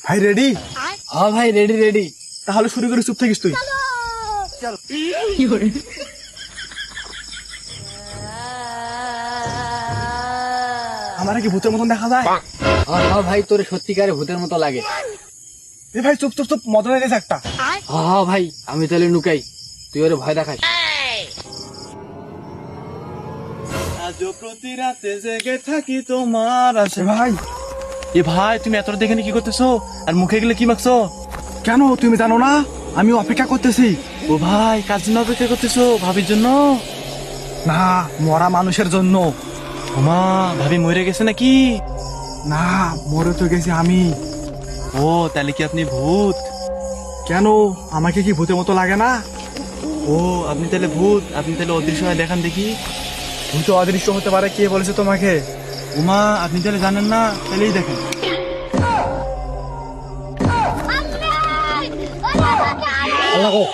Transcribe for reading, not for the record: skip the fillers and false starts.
ভাই রেডি? হ্যাঁ ভাই রেডি রেডি। তাহলে শুরু করে, চুপ থাকিস তুই। আমার কি ভূতের মতন দেখা যায়? হ্যাঁ ভাই তোর সত্যিকারে ভূতের মতো লাগে। এ ভাই চুপ চুপ চুপ, মজা লেগেছে একটা। হ্যাঁ ভাই আমি তাহলে নুকাই, তুই ওরে ভয় দেখাস। আজ প্রতি রাতে জেগে থাকি তোমার আশে। ভাই এ ভাই তুমি এত রাত এখানে কি করতেছো আর মুখে গেলে কি মাখছো? কেন তুমি জানো না? আমি অপেক্ষা করতেছি। ও ভাই কার জন্য অপেক্ষা করতেছো? ভাবির জন্য? না, মরা মানুষের জন্য। ওমা, ভাবি মরে গেছে নাকি? না, মরে তো গেছি আমি। ও তাহলে কি আপনি ভূত? কেন, আমাকে কি ভূতের মতো লাগে না? ও আপনি তাহলে ভূত, আপনি তাহলে অদৃশ্য হয়ে দেখান দেখি। ভূত অদৃশ্য হতে পারে, কে বলেছে তোমাকে? ওমা আপনি তাহলে জানেন না, তাহলেই দেখেন। আল্লাহ গো।